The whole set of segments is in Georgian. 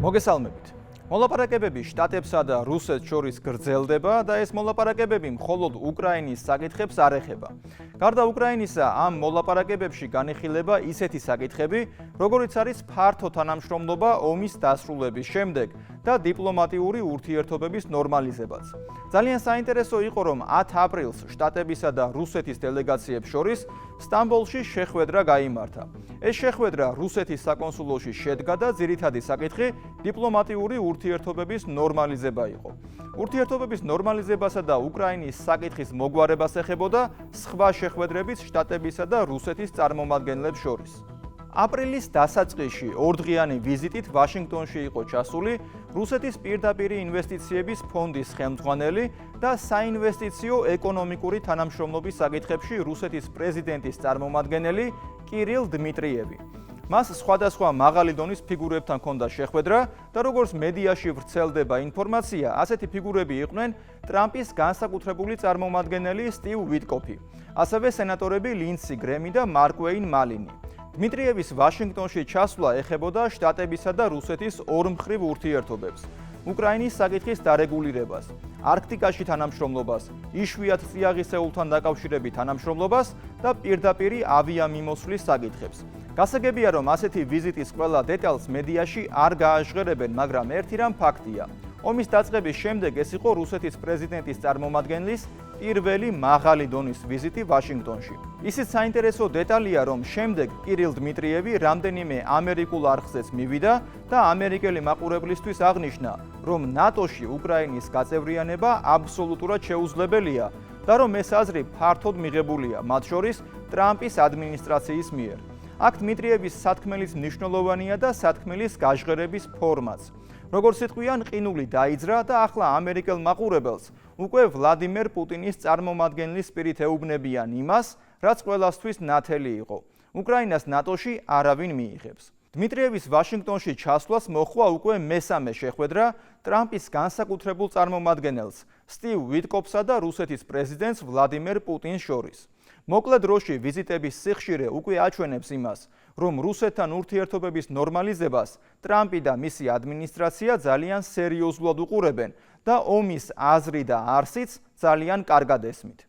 მოგესალმებით. მოლაპარაკებები შტატებსა და რუსეთს შორის გრძელდება და ეს მოლაპარაკებები მხოლოდ უკრაინის საკითხებს არ ეხება. გარდა უკრაინისა, ამ მოლაპარაკებებში განიხილება ისეთი საკითხები, როგორიც არის ფართო თანამშრომლობა ომის დასრულების შემდეგ და დიპლომატიური ურთიერთობების ნორმალიზებაც. ძალიან საინტერესო იყო, რომ 10 აპრილს შტატებისა და რუსეთის დელეგაციებს შორის სტამბოლში შეხვედრა გაიმართა. ეს შეხვედრა რუსეთის საკონსულოში შედგა და ძირითადი საკითხი დიპლომატიური ურთიერთობების ნორმალიზება იყო. ურთიერთობების ნორმალიზებასა და უკრაინის საკითხის მოგვარებას ეხებოდა სხვა შეხვედრებიც შტატებისა და რუსეთის წარმომადგენლებს შორის. აპრილის დასაწყისში ორდღიანი ვიზიტით ვაშინგტონში იყო ჩასული რუსეთის პირდაპირი ინვესტიციების ფონდის ხელმძღვანელი და საინვესტიციო ეკონომიკური თანამშრომლობის საკითხებში რუსეთის პრეზიდენტის წარმომადგენელი კირილ დმიტრიევი. მას სხვადასხვა მაღალი დონის ფიგურებთან ჰქონდა შეხვედრა და როგორც მედიაში ვრცელდება ინფორმაცია, ასეთი ფიგურები იყვნენ ტრამპის განსაკუთრებული წარმომადგენელი სტივ ვიტკოფი, ასევე სენატორები ლინდსი გრემი და მარკ მალინი. დმიტრიევის ვაშინგტონში ჩასვლა ეხებოდა შტატებისა და რუსეთის ორმხრივ ურთიერთობებს, უკრაინის საკითხის დარეგულირებას, არქტიკაში თანამშრომლობას, იშვიათ წიაღისეულთან დაკავშირებით თანამშრომლობას და პირდაპირი ავიამიმოსვლის საკითხებს. გასაგებია, რომ ასეთი ვიზიტის ყველა დეტალს მედიაში არ გააჟღერებენ, მაგრამ ერთი რამ ფაქტია. ომის დაწყების შემდეგ ეს იყო რუსეთის პრეზიდენტის წარმომადგენლის პირველი მაღალი დონის ვიზიტი ვაშინგტონში. ისიც საინტერესო დეტალია, რომ შემდეგ კირილ დმიტრიევი რამდენიმე ამერიკულ არხზეც მივიდა და ამერიკელი მაყურებლისთვის აღნიშნა, რომ ნატოში უკრაინის გაწევრიანება აბსოლუტურად შეუძლებელია და რომ ეს აზრი ფართოდ მიღებულია, მათ შორის ტრამპის ადმინისტრაციის მიერ. აქ დმიტრიევის სათქმელის მნიშვნელოვანია და სათქმელის გაჟღერების ფორმაც. როგორც სიტყვიან, ყინული დაიძრა და ახლა ამერიკელ მაყურებელს უკვე ვლადიმერ პუტინის წარმომადგენლის პირით ეუბნებიან იმას, რაც ყველასთვის ნათელი იყო. უკრაინას ნატოში არავინ მიიღებს. დმიტრიევის ვაშინგტონში ჩასვლას მოჰყვა უკვე მესამე შეხვედრა ტრამპის განსაკუთრებულ წარმომადგენელს სტივ ვიტკოფსა და რუსეთის პრეზიდენტს ვლადიმერ პუტინს შორის. მოკლე დროში ვიზიტების სიხშირე უკვე აჩვენებს იმას, რომ რუსეთთან ურთიერთობების ნორმალიზებას ტრამპი და მისი ადმინისტრაცია ძალიან სერიოზულად უყურებენ და ომის აზრი და არსიც ძალიან კარგად ესმით.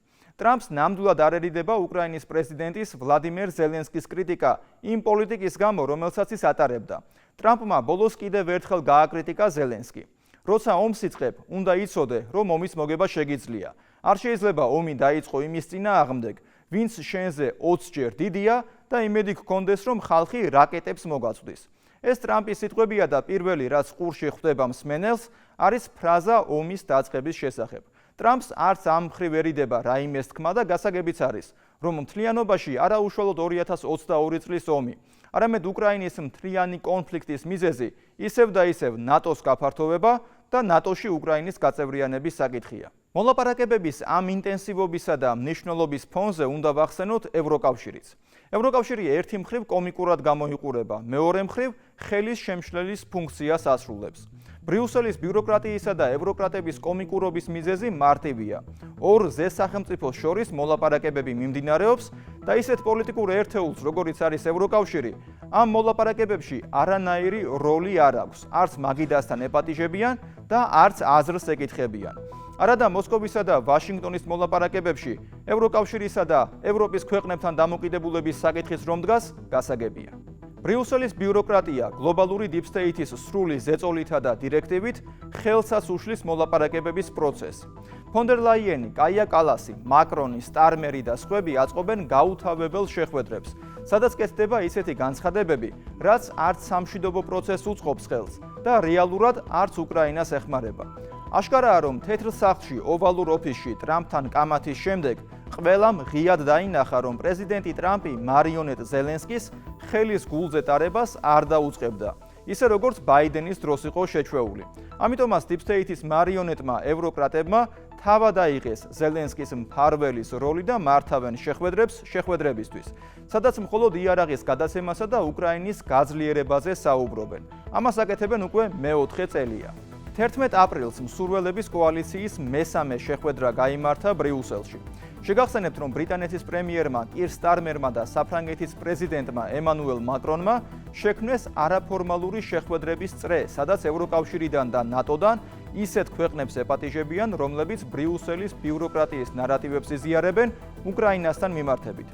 ტრამპს ნამდვილად არ ერიდება უკრაინის პრეზიდენტის ვლადიმერ ზელენსკის კრიტიკა იმ პოლიტიკის გამო, რომელსაც ის ატარებდა. ტრამპმა ბოლოს კიდევ ერთხელ გააკრიტიკა ზელენსკი. როცა ომს იწყებ, უნდა იცოდე, რომ ომის მოგება შეგიძლია. არ შეიძლება ომი დაიწყო იმის წინააღმდეგ, ვინც შენზე 20 ჯერ დიდია და იმედი გქონდეს, რომ ხალხი რაკეტებს მოგაწვდის. ეს ტრამპის სიტყვებია და პირველი, რაც ყურში ხვდება მსმენელს, არის ფრაზა ომის დაწყების შესახებ. ტრამპს არც ამ მხრივ ერიდება რაიმეს თქმა და გასაგებიც არის, რომ მთლიანობაში არა უშუალოდ 2022 წლის ომი, არამედ უკრაინის მთლიანი კონფლიქტის მიზეზი ისევ და ისევ ნატოს გაფართოვება და ნატოში უკრაინის გაწევრიანების საკითხია. მოლაპარაკებების ამ ინტენსივობისა და მნიშვნელობის ფონზე უნდა ვახსენოთ ევროკავშირიც. ევროკავშირი ერთი მხრივ კომიკურად გამოიყურება, მეორე მხრივ ხელის შემშლელის ფუნქციას ასრულებს. ბრიუსელის ბიუროკრატიისა და ევროკრატების კომიკურობის მიზეზი მარტივია. ორ ზესახელმწიფოს შორის მოლაპარაკებები მიმდინარეობს და ისეთ პოლიტიკურ ერთეულს, როგორიც არის ევროკავშირი, ამ მოლაპარაკებებში არანაირი როლი არ აქვს. არც მაგიდასთან ეპატიჟებიან და არც აზრს ეკითხებიან. არადა მოსკოვისა და ვაშინგტონის მოლაპარაკებებში ევროკავშირისა და ევროპის ქვეყნებთან დამოკიდებულების საკითხის რომ დგას, გასაგებია. ბრიუსელის ბიუროკრატია გლობალური დიპსტეითის სრული ზეწოლითა და დირექტივით ხელსას უშლის მოლაპარაკებების პროცესს. ფონ დერ ლაიენი, კაია კალასი, მაკრონი, სტარმერი და სხვები აწყობენ გაუთავებელ შეხვედრებს, სადაც კეთდება ისეთი განცხადებები, რაც არც სამშვიდობო პროცესს უწყობს ხელს და რეალურად არც უკრაინას ეხმარება. აშკარაა, რომ თეთრ სახლში, ოვალურ ოფისში ტრამპთან კამათის შემდეგ ყველამ ღიად დაინახა, რომ პრეზიდენტი ტრამპი მარიონეტ ზელენსკის ხელის გულზე ტარებას არ დაუწყებდა, ისე როგორც ბაიდენის დროს იყო შეჩვეული. ამიტომაც დიპსტეითის მარიონეტმა ევროკრატებმა თავად აიღეს ზელენსკის მფარველის როლი და მართავენ შეხვედრებს შეხვედრებისთვის, სადაც მხოლოდ იარაღის გადაცემასა და უკრაინის გაძლიერებაზე საუბრობენ. ამას აკეთებენ უკვე მეოთხე წელია. 11 აპრილს მსურველების კოალიციის მესამე შეხვედრა გაიმართა ბრიუსელში. შეგახსენებთ, რომ ბრიტანეთის პრემიერმა კիր სტარმერმა და საფრანგეთის პრეზიდენტმა ემანუელ მაკრონმა შექმნეს არაფორმალური შეხვედრების წრე, სადაც ევროკავშირიდან და ნატოდან ისეთ ქვეყნებს ეპატიჟებიან, რომლებიც ბრიუსელის ბიუროკრატიის ნარატივებს იზიარებენ უკრაინასთან მიმართებით.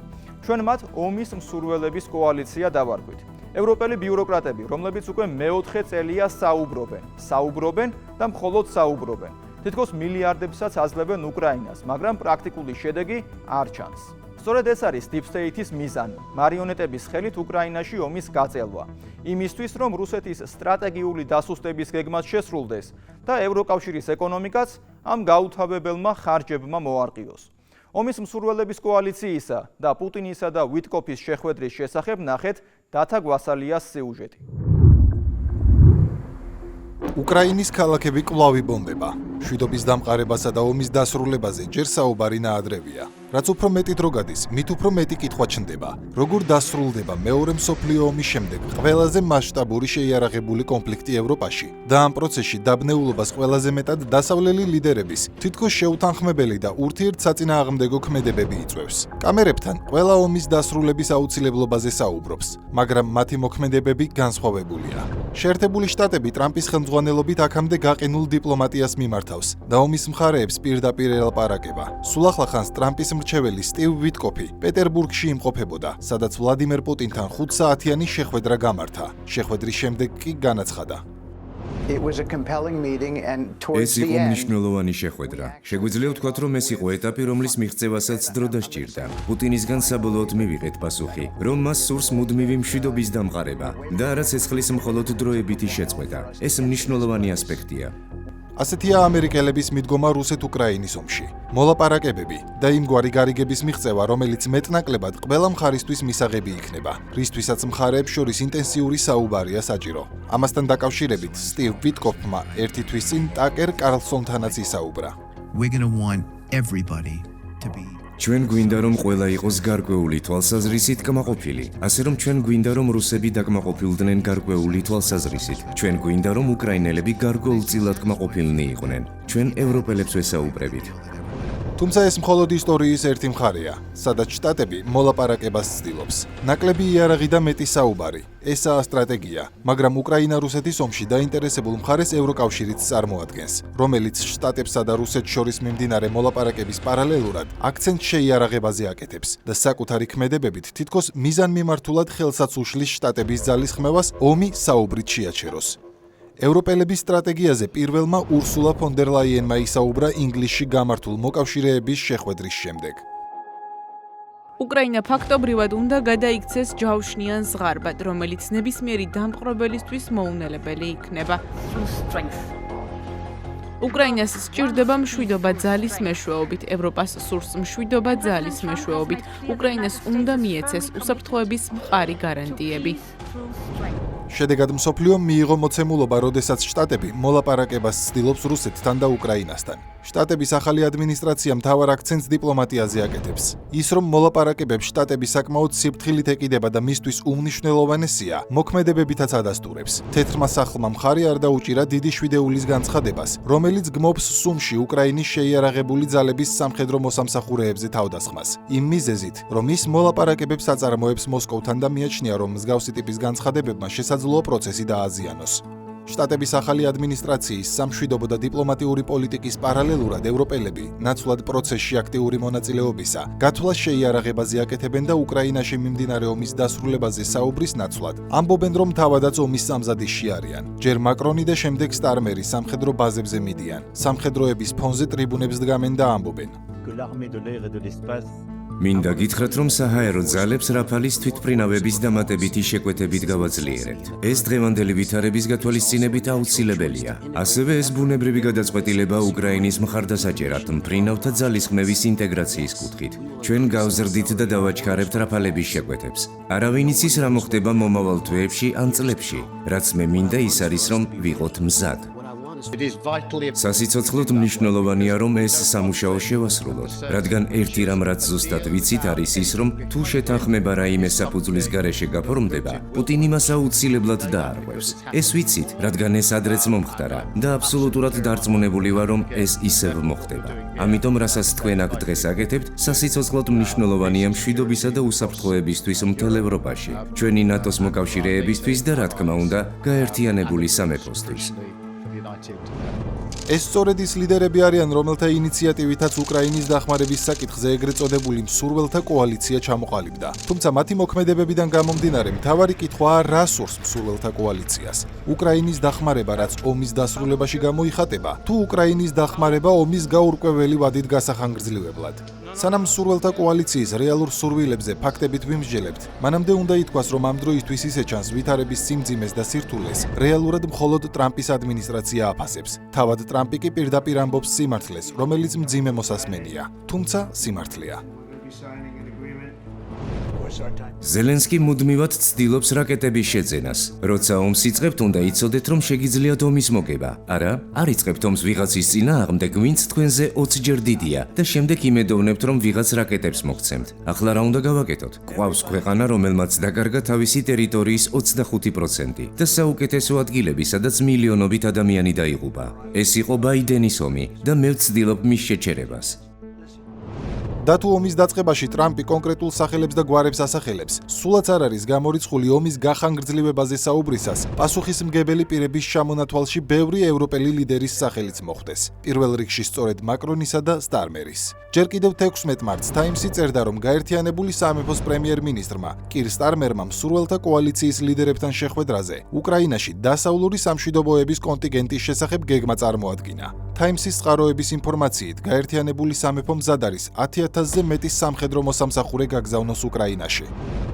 ჩვენ მათ ომის მსურველების კოალიცია დავარქვით. ევროპელი ბიუროკრატები, რომლებიც უკვე მეოთხე წელია საუბრობენ და მხოლოდ საუბრობენ. თითქოს მილიარდებსაც აძლევენ უკრაინას, მაგრამ პრაქტიკული შედეგი არ ჩანს. სწორედ ეს არის Deep State-ის მიზანი, მარიონეტების ხელით უკრაინაში ომის გაწელვა, იმისთვის, რომ რუსეთის სტრატეგიული დასუსტების გეგმაც შესრულდეს და ევროკავშირის ეკონომიკაც ამ გაუთავებელმა ხარჯებმა მოარყიოს. ომის მსურველების კოალიციისა და პუტინისა და ვიტკოფის შეხვედრის შესახებ ნახეთ დათა გვასალიას სიუჟეტი. უკრაინის ქალაქები კვლავ იბომბება. მშვიდობის დამყარებასა და ომის დასრულებაზე ჯერ საუბარი ნაადრევია. რაც უფრო მეტი დრო გადის, მით უფრო მეტი კითხვა ჩნდება. როგორ დასრულდება მეორე მსოფლიო ომის შემდეგ ყველაზე მასშტაბური შეიარაღებული კონფლიქტი ევროპაში და ამ პროცესში დაბნეულობას ყველაზე მეტად დასავლელი ლიდერების, თითქოს შეუთანხმებელი და ურთიერთსაწინააღმდეგო ქმედებები იწვევს. კამერებთან ყველა ომის დასრულების აუცილებლობაზე საუბრობს, მაგრამ მათი მოქმედებები განსხვავებულია. შეერთებული შტატები ტრამპის ხელმძღვანელობით აქამდე გაყინულ დიპლომატიას მიმართავს და ომის მხარეებს პირდაპირ ელაპარაკება. სულ ახლა ხანს ტრამპის მრჩეველი სტივ ვიტკოფი პეტერბურგში იმყოფებოდა, სადაც ვლადიმერ პუტინთან 5 საათიანი შეხვედრა გამართა. შეხვედრის შემდეგ კი განაცხადა. ეს იყო მნიშვნელოვანი შეხვედრა. შეგვიძლია ვთქვათ, რომ ეს იყო ეტაპი, რომლის მიღწევასაც დრო დასჭირდა. პუტინისგან საბოლოოდ მივიღეთ პასუხი, რომ მას სურს მუდმივი მშვიდობის დამყარება და არა ცეცხლის მხოლოდ დროებითი შეწყვეტა. ეს მნიშვნელოვანი ასპექტია. ასეთია ამერიკელების მიდგომა რუსეთ-უკრაინის ომში. მოლაპარაკებები და იმგვარი გარიგების მიღწევა, რომელიც მეტნაკლებად ყველა მხარისთვის მისაღები იქნება, რისთვისაც მხარეებს შორის ინტენსიური საუბარია საჭირო. ამასთან დაკავშირებით სტივ ვიტკოფმა ერთი თვის წინ ტაკერ კარლსონთანაც ისაუბრა. ჩვენ გვინდა რომ ყველა იყოს გარკვეული თვალსაზრისით კმაყოფილი, ასე რომ ჩვენ გვინდა რომ რუსები დაკმაყოფილდნენ გარკვეული თვალსაზრისით. ჩვენ გვინდა რომ უკრაინელები გარკვეულწილად კმაყოფილნი იყვნენ. ჩვენ ევროპელებს ვესაუბრებით. თუმცა ეს მხოლოდ ისტორიის ერთი მხარეა, სადაც შტატები მოლაპარაკებას ცდილობს. ნაკლები იარაღი და მეტი საუბარი. ესაა სტრატეგია, მაგრამ უკრაინა-რუსეთის ომში დაინტერესებულ მხარეს ევროკავშირიც წარმოადგენს, რომელიც შტატებსა და რუსეთს შორის მიმდინარე მოლაპარაკების პარალელურად აქცენტს შეიარაღებაზე აკეთებს და საკუთარი ქმედებებით თითქოს მიზანმიმართულად ხელსაც უშლის შტატების ძალისხმევას ომი საუბრით შეაჩეროს. ევროპელების სტრატეგიაზე პირველმა ურსულა ფონ დერ ლაიენმა ისაუბრა ინგლისში გამართულ მოკავშირეების შეხვედრის შემდეგ. უკრაინა ფაქტობრივად უნდა გადაიქცეს ჯავშნიან ზღარბად, რომელიც ნებისმიერი დამპყრობელისთვის მოუნელებელი იქნება. უკრაინას სჭირდება მშვიდობა ძალის მეშვეობით, ევროპას სურს მშვიდობა ძალის მეშვეობით. უკრაინას უნდა მიეცეს უსაფრთხოების მყარი გარანტიები. შედეგად მსოფლიომ მიიღო მოცემულობა, როდესაც შტატები მოლაპარაკებას ცდილობს რუსეთთან და უკრაინასთან. შტატების ახალი ადმინისტრაცია მთავარ აქცენტს დიპლომატიაზე აკეთებს. ის, რომ მოლაპარაკებებს შტატები საკმაოდ სიფრთხილით ეკიდება და მისთვის უმნიშვნელოვანესია, მოქმედებებითაც ადასტურებს. თეთრმა სახლმა მხარი არ დაუჭირა დიდი შვიდეულის განცხადებას, რომელიც გმობს სუმში უკრაინის შეიარაღებული ძალების სამხედრო მოსამსახურეებზე თავდასხმას. იმ მიზეზით, რომ ის მოლაპარაკებებს აწარმოებს მოსკოვთან და მიაჩნია, რომ მსგავსი ტიპის განცხადებებმა შესაძლოა პროცესი დააზიანოს. შტატების ახალი ადმინისტრაციის სამშვიდობო და დიპლომატიური პოლიტიკის პარალელურად ევროპელები ნაცვლად პროცესში აქტიური მონაწილეობისა გათვლას შეიარაღებაზე აკეთებენ და უკრაინაში მიმდინარე ომის დასრულებაზე საუბრის ნაცვლად ამბობენ, რომ თავადაც ომის სამზადისში არიან. ჯერ მაკრონი და შემდეგ სტარმერი სამხედრო ბაზებზე მიდიან. სამხედროების ფონზე ტრიბუნებს დგამენ და ამბობენ. მინდა გითხრათ, რომ საჰაერო ძალებს რაფალის თვითმფრინავების დამატებითი შეკვეთებით გავაძლიერებთ. ეს დღევანდელი ვითარების გათვალისწინებით აუცილებელია. ასევე ეს ბუნებრივი გადაწყვეტილება უკრაინის მხარდასაჭერად მფრინავთა ძალისხმევის ინტეგრაციის კუთხით. ჩვენ გავზრდით და დავაჩქარებთ რაფალების შეკვეთებს. არავინ იცის რა მოხდება მომავალ თვეებში ან წლებში, რაც მე მინდა ის არის, რომ ვიყოთ მზად. სასიცოცხლოდ მნიშვნელოვანია, რომ ეს სამუშაო შევასრულოთ, რადგან ერთი რამ რაც ზუსტად ვიცით არის ის, რომ თუ შეთანხმება რაიმე საფუძვლის გარეშე გაფორმდება, პუტინი მას აუცილებლად დაარღვევს. ეს ვიცით, რადგან ეს ადრეც მომხდარა და აბსოლუტურად დარწმუნებული ვარ, რომ ეს ისევ მოხდება. ამიტომ, რასაც თქვენ აქ დღეს აკეთებთ, სასიცოცხლოდ მნიშვნელოვანია მშვიდობისა და უსაფრთხოებისთვის მთელ ევროპაში, ჩვენი ნატოს მოკავშირეებისთვის და რა თქმა უნდა, გაერთიანებული სამეფოსთვის. ეს სწორედ ის ლიდერები არიან, რომელთა ინიციატივითაც უკრაინის დახმარების საკითხზე ეგრეთ წოდებული მსურველთა კოალიცია ჩამოყალიბდა. თუმცა მათი მოქმედებებიდან გამომდინარე, მთავარი კითხვაა, რა სურს მსურველთა კოალიციას? უკრაინის დახმარება, რაც ომის დასრულებაში გამოიხატება, თუ უკრაინის დახმარება ომის გაურკვეველი ვადით გასახანგრძლივებლად? სანამ მსურველთა კოალიციის რეალურ სურვილებზე ფაქტებით ვიმსჯელებთ, მანამდე უნდა ითქვას, რომ ამ დროისთვის ისე ჩანს ვითარების სიმძიმეს და სირთულეს რეალურად მხოლოდ ტრამპის ადმინისტრაცია აფასებს. თავად ტრამპი კი პირდაპირ ამბობს სიმართლეს, რომელიც მძიმე მოსასმენია, თუმცა სიმართლეა. ზელენსკი მუდმივად ცდილობს რაკეტების შეძენას. როცა ომს იწყებთ, უნდა იცოდეთ, რომ შეგიძლიათ ომის მოგება. არა, არ იწყებთ ომს ვიღაცის წინააღმდეგ, ვინც თქვენზე 20 ჯერ დიდია და შემდეგ იმედოვნებთ, რომ ვიღაც რაკეტებს მოგცემთ. ახლა რა უნდა გავაკეთოთ? გვყავს ქვეყანა, რომელმაც დაკარგა თავისი ტერიტორიის 25% და საუკეთესო ადგილები, სადაც მილიონობით ადამიანი დაიღუპა. ეს იყო ბაიდენის ომი და მე ვცდილობ მის შეჩერებას. და თუ ომის დაწყებაში ტრამპი კონკრეტულ სახელებს და გვარებს ასახელებს, სულაც არ არის გამორიცხული ომის გახანგრძლივებაზე საუბრისას, პასუხისმგებელი პირების ჩამონათვალში ბევრი ევროპელი ლიდერის სახელიც მოხვდეს. პირველ რიგში სწორედ მაკრონისა და სტარმერის. ჯერ კიდევ 16 მარტს Times-ი წერდა, რომ გაერთიანებული სამეფოს პრემიერ-მინისტრმა კირ სტარმერმა მსურველთა კოალიციის ლიდერებთან შეხვედრაზე უკრაინაში დასავლური სამშვიდობოების კონტინგენტის შესახებ გეგმა წარმოადგინა. Times-ის წყაროების ინფორმაციით, გაერთიანებული სამეფო მზად არის 10,000-ზე მეტი სამხედრო მოსამსახურე გაგზავნოს უკრაინაში.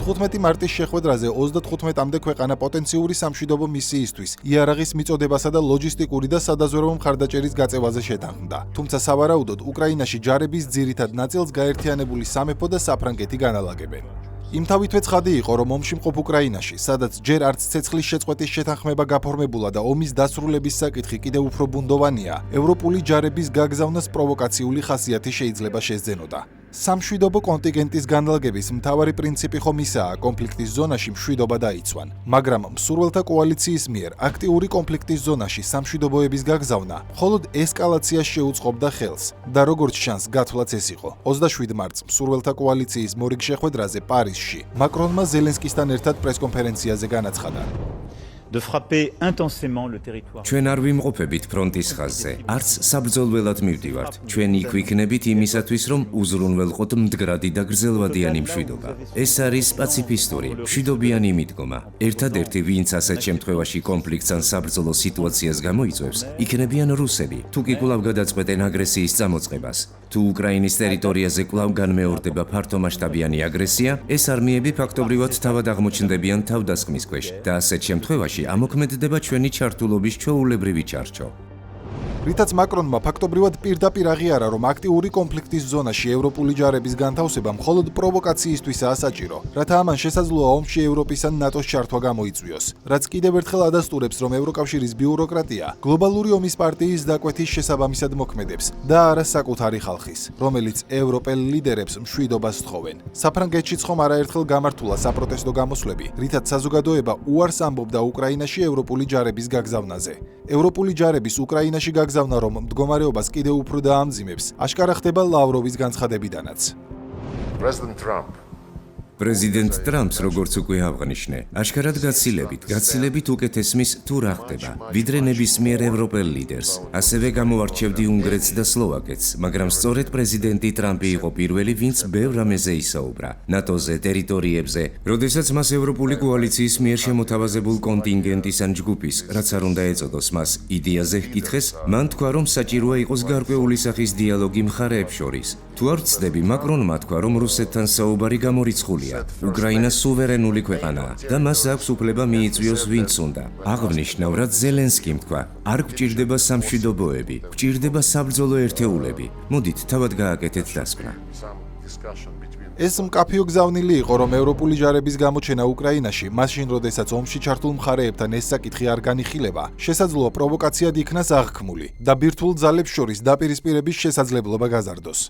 15 მარტის შეხვედრაზე 35-მდე ქვეყანა პოტენციური სამშვიდობო მისიისთვის იარაღის მიწოდებასა და ლოჯისტიკური და სადაზვერვო მხარდაჭერის გაწევაზე შეთანხმდა. თუმცა სავარაუდოდ უკრაინაში ჯარების ძირითად ნაწილს გაერთიანებული სამეფო და საფრანგეთი განალაგებენ. იმთავითვე ცხადი იყო, რომ ომში მყოფ უკრაინაში, სადაც ჯერ არც ცეცხლის შეწყვეტის შეთანხმება გაფორმებულა და ომის დასრულების საკითხი კიდევ უფრო ბუნდოვანია, ევროპული ჯარების გაგზავნას პროვოკაციული ხასიათი შეიძლება შესძენოდა. სამშვიდობო კონტინგენტის განლაგების მთავარი პრინციპი ხომ ისაა, კონფლიქტის ზონაში მშვიდობა დაიცვან, მაგრამ მსურველთა კოალიციის მიერ აქტიური კონფლიქტის ზონაში სამშვიდობოების გაგზავნა მხოლოდ ესკალაციას შეუწყობდა ხელს და როგორც ჩანს, გათვლაც ეს იყო. 27 მარტს მსურველთა კოალიციის მორიგ შეხვედრაზე პარიზში მაკრონმა ზელენსკისთან ერთად პრესკონფერენციაზე განაცხადა. de frapper intensément le territoire. ჩვენ არ ვიმყოფებით ფრონტის ხაზზე, არც საბრძოლველად მივდივართ. ჩვენ იქ ვიქნებით იმისათვის, რომ უზრუნველყოთ მდგრადი და გრძელვადიანი მშვიდობა. ეს არის პაციფისტური, მშვიდობიანი მიდგომა. ერთადერთი, ვინც ასეთ შემთხვევაში კონფლიქტს ან საბრძოლო სიტუაციას გამოიწვევს, იქნებიან რუსები, თუ კი კვლავ გადაწყვეტენ აგრესიის წამოწყებას. თუ უკრაინის ტერიტორიაზე კვლავ განმეორდება ფართომასშტაბიანი აგრესია, ეს არმიები ფაქტობრივად თავად აღმოჩნდებიან თავდასხმის ქვეშ და ასეთ შემთხვევაში ამოქმედდება ჩვენი ჩართულობის ჩვეულებრივი ჩარჩო. რითაც მაკრონმა ფაქტობრივად პირდაპირ აღიარა, რომ აქტიური კონფლიქტის ზონაში ევროპული ჯარების განთავსება მხოლოდ პროვოკაციისთვისაა საჭირო, რათა ამან შესაძლოა ომში ევროპის ან ნატოს ჩართვა გამოიწვიოს, რაც კიდევ ერთხელ ადასტურებს, რომ ევროკავშირის ბიუროკრატია გლობალური ომის პარტიის დაკვეთის შესაბამისად მოქმედებს და არა საკუთარი ხალხის, რომელიც ევროპელ ლიდერებს მშვიდობას სთხოვენ. საფრანგეთშიც ხომ არაერთხელ გამართულა საპროტესტო გამოსვლები, რითაც საზოგადოება უარს ამბობდა უკრაინაში ევროპული ჯარების გაგზავნაზე. ევროპული ჯარების უკრაინაში გაგზავნა, რომ მდგომარეობას კიდევ უფრო დაამძიმებს, აშკარა ხდება ლავროვის განცხადებიდანაც. პრეზიდენტ ტრამპს, როგორც უკვე აღნიშნე, აშკარად გაცილებით უკეთესმის თუ რა ხდება, ვიდრე ნებისმიერ ევროპელ ლიდერს. ასევე გამოვარჩევდი უნგრეთს და სლოვაკეთს, მაგრამ სწორედ პრეზიდენტი ტრამპი იყო პირველი, ვინც ბევრ რამეზე ისაუბრა. ნატოზე, ტერიტორიებზე, როდესაც მას ევროპული კოალიციის მიერ შემოთავაზებულ კონტინგენტის ან ჯგუფის, რაც არ უნდა ეწოდოს მას, იდეაზე ჰკითხეს, მან თქვა, რომ საჭიროა იყოს გარკვეული სახის დიალოგი მხარეებს შორის. თუ არ ვცდები, მაკრონმა თქვა, რომ რუსეთთან საუბარი გამორიცხულია. უკრაინა სუვერენული ქვეყანაა და მას აქვს უფლება მიიწვიოს ვინც უნდა. აღნიშნა, რაც ზელენსკიმ თქვა, არ გვჭირდება სამშვიდობოები, გვჭირდება საბრძოლო ერთეულები. მოდით, თავად გააკეთეთ დასკვნა. ეს მკაფიო გზავნილი იყო, რომ ევროპული ჯარების გამოჩენა უკრაინაში, მაშინ როდესაც ომში ჩართულ მხარეებთან ეს საკითხი არ განიხილება, შესაძლოა პროვოკაციად იქნას აღქმული და ბირთვულ ძალებს შორის დაპირისპირების შესაძლებლობა გაზარდოს.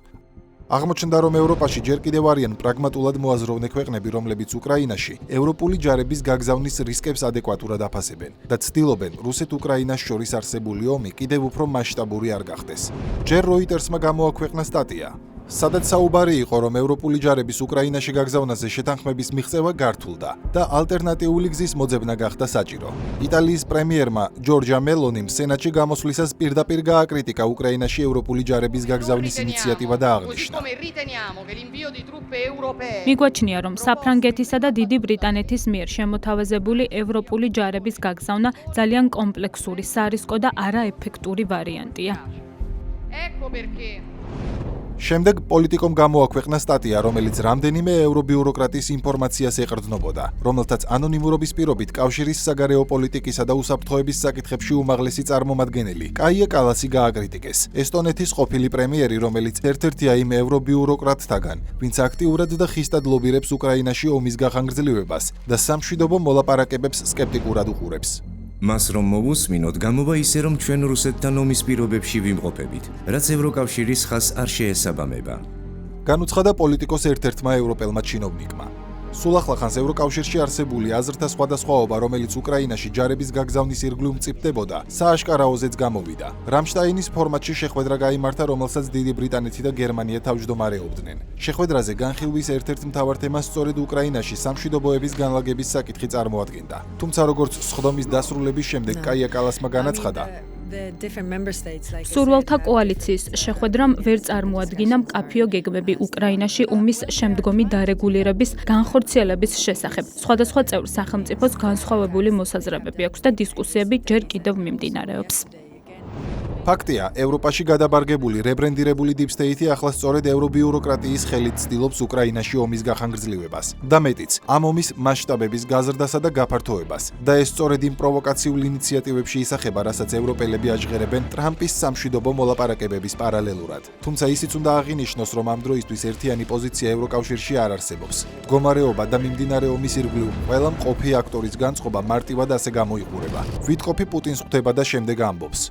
აღმოჩნდა, რომ ევროპაში ჯერ კიდევ არიან პრაგმატულად მოაზროვნე ქვეყნები, რომლებიც უკრაინაში ევროპული ჯარების გაგზავნის რისკებს ადეკვატურად აფასებენ და ცდილობენ რუსეთ-უკრაინას შორის არსებული ომი კიდევ უფრო მასშტაბური არ გახდეს. ჯერ როიტერსმა გამოაქვეყნა სტატია, სადაც საუბარი იყო, რომ ევროპული ჯარების უკრაინაში გაგზავნაზე შეთანხმების მიღწევა გართულდა და ალტერნატიული გზის მოძებნა გახდა საჭირო. იტალიის პრემიერმა ჯორჯა მელონიმ სენატში გამოსვლისას პირდაპირ გააკრიტიკა უკრაინაში ევროპული ჯარების გაგზავნის ინიციატივა და აღნიშნა. მიგვაჩნია, რომ საფრანგეთისა და დიდი ბრიტანეთის მიერ შემოთავაზებული ევროპული ჯარების გაგზავნა ძალიან კომპლექსური, სარისკო და არაეფექტური ვარიანტია. შემდეგ პოლიტიკომ გამოაქვეყნა სტატია, რომელიც რამდენიმე ევრობიუროკრატის ინფორმაციას ეყრდნობოდა, რომელთაც ანონიმურობის პირობით კავშირის საგარეო პოლიტიკისა და უსაფრთხოების საკითხებში უმაღლესი წარმომადგენელი კაია კალასი გააკრიტიკეს. ესტონეთის ყოფილი პრემიერი, რომელიც ერთ-ერთია იმ ევრობიუროკრატთაგან, ვინც აქტიურად და ხისტად ლობირებს უკრაინაში ომის გახანგრძლივებას და სამშვიდობო მოლაპარაკებებს სკეპტიკურად უყურებს. მას რომ მოვუსმინოთ, გამოვა ისე, რომ ჩვენ რუსეთთან ომის პირობებში ვიმყოფებით, რაც ევროკავშირის ხაზს არ შეესაბამება. განუცხადა პოლიტიკოს ერთ-ერთმა ევროპელმა ჩინოვნიკმა. სულ ახლახანს ევროკავშირში არსებული აზრთა სხვადასხვაობა, რომელიც უკრაინაში ჯარების გაგზავნის ირგვლივ მწიფდებოდა, სააშკარაოზეც გამოვიდა. რამშტაინის ფორმატში შეხვედრა გაიმართა, რომელსაც დიდი ბრიტანეთი და გერმანია თავმჯდომარეობდნენ. შეხვედრაზე განხილვის ერთ-ერთ მთავარ თემას სწორედ უკრაინაში სამშვიდობოების განლაგების საკითხი წარმოადგენდა. თუმცა როგორც სხდომის დასრულების შემდეგ კაია კალასმა განაცხადა, სურვალთა კოალიციის შეხვედრამ ვერ წარმოადგინა მკაფიო გეგმები უკრაინაში ომის შემდგომი დარეგულირების განხორციელების შესახებ. სხვადასხვა წევრ სახელმწიფოს განსხვავებული მოსაზრებები აქვს და დისკუსიები ჯერ კიდევ მიმდინარეობს. ფაქტია, ევროპაში გადაბარგებული რებრენდირებული Deep State-ი ახლა სწორედ ევრობიუროკრატიის ხელით ცდილობს უკრაინაში ომის გახანგრძლივებას და მეტიც, ამ ომის მასშტაბების გაზრდასა და გაფართოებას. და ეს სწორედ იმ პროვოკაციულ ინიციატივებში ისახება, რასაც ევროპელები აჟღერებენ ტრამპის სამშვიდობო მოლაპარაკებების პარალელურად. თუმცა ისიც უნდა აღინიშნოს, რომ ამ დროისთვის ერთიანი პოზიცია ევროკავშირში არ არსებობს. მდგომარეობა და მიმდინარე ომის ირგვლივ ყველა მყოფი აქტორის განწყობა მარტივად ასე გამოიყურება. ვიტკოფი პუტინს ხვდება და შემდეგ ამბობს.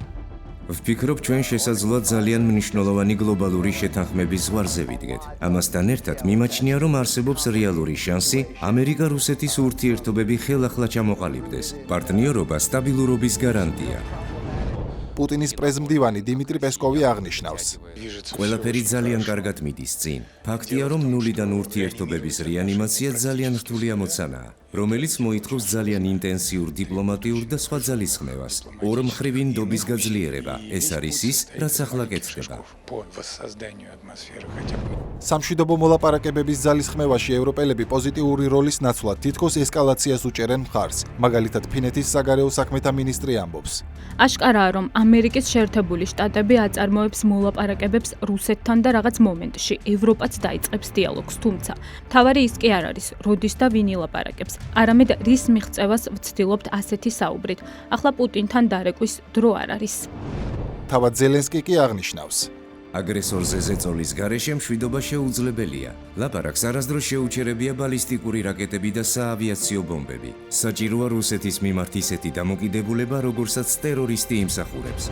ვფიქრობ, ჩვენ შესაძლოა ძალიან მნიშვნელოვანი გლობალური შეთანხმების ზღვარზე ვიდგეთ. ამასთან ერთად მიმაჩნია, რომ არსებობს რეალური შანსი ამერიკა-რუსეთის ურთიერთობები ხელახლა ჩამოყალიბდეს. პარტნიორობა სტაბილურობის გარანტია. პუტინის პრეზმდივანი დიმიტრი პესკოვი აღნიშნავს. ყველაფერი ძალიან კარგად მიდის წინ. ფაქტია, რომ ნულიდან ურთიერთობების რეანიმაცია ძალიან რთული ამოცანაა, რომელიც მოითხოვს ძალიან ინტენსიურ დიპლომატიურ და სხვა ძალისხმევას. ორმხრივი ნდობის გაძლიერება, ეს არის ის, რაც ახლა კეთდება. სამშვიდობო მოლაპარაკებების ძალისხმევაში ევროპელები პოზიტიური როლის ნაცვლად თითქოს ესკალაციას უჭერენ მხარს. მაგალითად, ფინეთის საგარეო საქმეთა მინისტრი ამბობს. აშკარაა, რომ ამერიკის შეერთებული შტატები აწარმოებს მოლაპარაკებებს რუსეთთან და რაღაც მომენტში ევროპაც დაიწყებს დიალოგს, თუმცა მთავარი ის კი არ არის, როდის და ვინ ილაპარაკებს. არამედ რის მიღწევას ვცდილობთ ასეთი საუბრით. ახლა პუტინთან დარეკვის დრო არ არის. თავად ზელენსკი კი აღნიშნავს. აგრესორზე ზეწოლის გარეშე მშვიდობა შეუძლებელია. ლაპარაკს არასდროს შეუჩერებია ბალისტიკური რაკეტები და საავიაციო ბომბები. საჭიროა რუსეთის მიმართ ისეთი დამოკიდებულება, როგორსაც ტერორისტი იმსახურებს.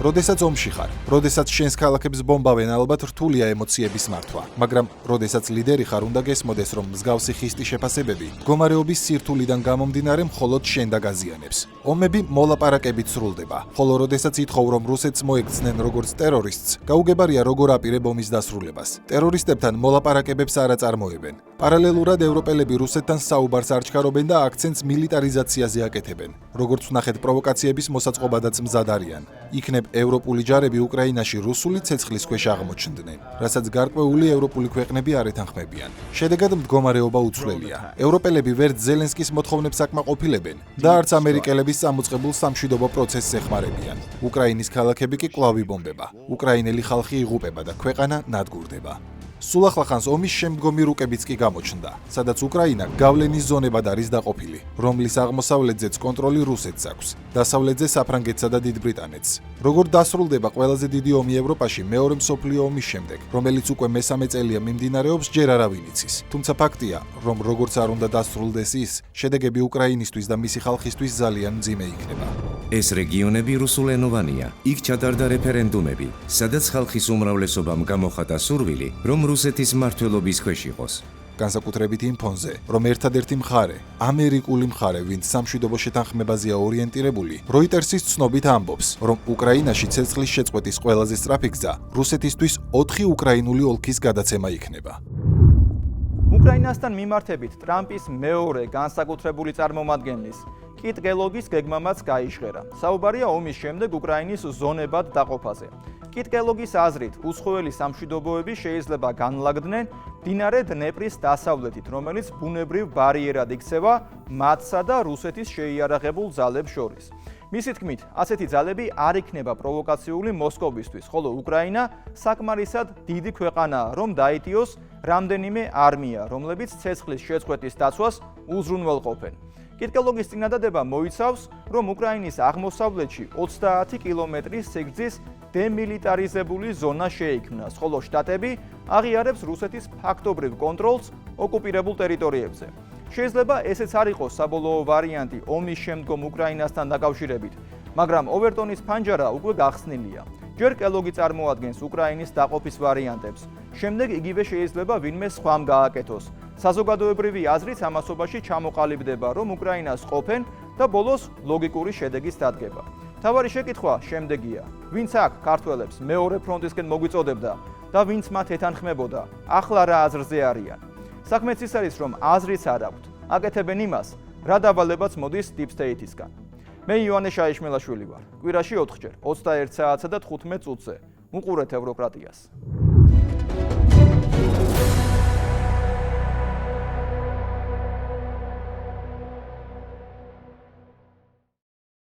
როდესაც ომში ხარ, როდესაც შენს ქალაქებს ბომბავენ, ალბათ რთულია ემოციების მართვა, მაგრამ როდესაც ლიდერი ხარ, უნდა გესმოდეს, რომ მსგავსი ხისტი შეფასებები მდგომარეობის სირთულიდან გამომდინარე მხოლოდ შენ დაგაზიანებს. ომები მოლაპარაკებით სრულდება, ხოლო როდესაც ითხოვ, რომ რუსეთს მოექცნენ როგორც ტერორისტს, გაუგებარია როგორ აპირებ ომის დასრულებას. ტერორისტებთან მოლაპარაკებებს არ აწარმოებენ. პარალელურად ევროპელები რუსეთთან საუბარს არ ჩქარობენ და აქცენტს მილიტარიზაციაზე აკეთებენ. როგორც ვნახეთ, პროვოკაციების მოსაწყობადაც მზად არიან. იქნებ ევროპული ჯარები უკრაინაში რუსული ცეცხლის ქვეშ აღმოჩნდნენ, რასაც გარკვეული ევროპული ქვეყნები არ ეთანხმებიან. შედეგად მდგომარეობა უცვლელია. ევროპელები ვერც ზელენსკის მოთხოვნებს აკმაყოფილებენ და არც ამერიკელების წამოწყებულ სამშვიდობო პროცესს ეხმარებიან. უკრაინის ქალაქები კი კვლავ იბომბება. უკრაინელი ხალხი იღუპება და ქვეყანა ნადგურდება. სულ ახლახანს ომის შემდგომი რუკებიც კი გამოჩნდა, სადაც უკრაინა გავლენის ზონებად არის დაყოფილი, რომლის აღმოსავლეთზეც კონტროლი რუსეთს აქვს, დასავლეთზე საფრანგეთსა და დიდ ბრიტანეთს. როგორ დასრულდება ყველაზე დიდი ომი ევროპაში მეორე მსოფლიო ომის შემდეგ, რომელიც უკვე მესამე წელია მიმდინარეობს, ჯერ არავინ იცის. თუმცა ფაქტია, რომ როგორც არ უნდა დასრულდეს ის, შედეგები უკრაინისთვის და მისი ხალხისთვის ძალიან მძიმე იქნება. ეს რეგიონები რუსულენოვანია. იქ ჩატარდა რეფერენდუმები, სადაც ხალხის უმრავლესობამ გამოხატა სურვილი, რომ რუსეთის მმართველობის ქვეშ იყოს. განსაკუთრებით იმ ფონზე, რომ ერთადერთი მხარე, ამერიკული მხარე, ვინც სამშვიდობო შეთანხმებაზეა ორიენტირებული, როიტერსის ცნობით ამბობს, რომ უკრაინაში ცეცხლის შეწყვეტის ყველაზე სწრაფი გზა რუსეთისთვის 4 უკრაინული ოლქის გადაცემა იქნება. უკრაინასთან მიმართებით ტრამპის მეორე განსაკუთრებული წარმომადგენლის კიტ კელოგის გეგმამაც გაიჟღერა. საუბარია ომის შემდეგ უკრაინის ზონებად დაყოფაზე. კიტ კელოგის აზრით, უცხოელი სამშვიდობოები შეიძლება განლაგდნენ მდინარე დნეპრის დასავლეთით, რომელიც ბუნებრივ ბარიერად იქცევა მათსა და რუსეთის შეიარაღებულ ძალებს შორის. მისი თქმით, ასეთი ძალები არ იქნება პროვოკაციული მოსკოვისთვის, ხოლო უკრაინა საკმარისად დიდი ქვეყანაა, რომ დაიტიოს რამდენიმე არმია, რომლებიც ცეცხლის შეწყვეტის დაცვას უზრუნველყოფენ. კიტ კელოგის წინადადება მოიცავს, რომ უკრაინის აღმოსავლეთში 30 კილომეტრის სიგრძის დემილიტარიზებული ზონა შეიქმნას, ხოლო შტატები აღიარებს რუსეთის ფაქტობრივ კონტროლს ოკუპირებულ ტერიტორიებზე. შეიძლება ესეც არ იყოს საბოლოო ვარიანტი ომის შემდგომ უკრაინასთან დაკავშირებით, მაგრამ ოვერტონის ფანჯარა უკვე გახსნილია. ჯერ კელოგი წარმოადგენს უკრაინის დაყოფის ვარიანტებს, შემდეგ იგივე შეიძლება ვინმე სხვამ გააკეთოს. საზოგადოებრივი აზრით ამასობაში ჩამოყალიბდება, რომ უკრაინას ყოფენ და ბოლოს ლოგიკური შედეგის დადგება. თავარი შეკითხვა შემდეგია: ვინც აქ ქართველებს მეორე ფრონტისკენ მოგვიწოდებდა და ვინც მათ ეთანხმებოდა, ახლა რა აზრზე არიან? საქმეც ის არის, რომ აზრიც არ აქვთ. აკეთებენ იმას, რა დავალებაც მოდის Deep State-ისგან. მე ივანე შაიშმელაშვილი ვარ. კვირაში 4 ჯერ 21 საათსა და 15 წუთზე. უყურეთ ევროკრატიას.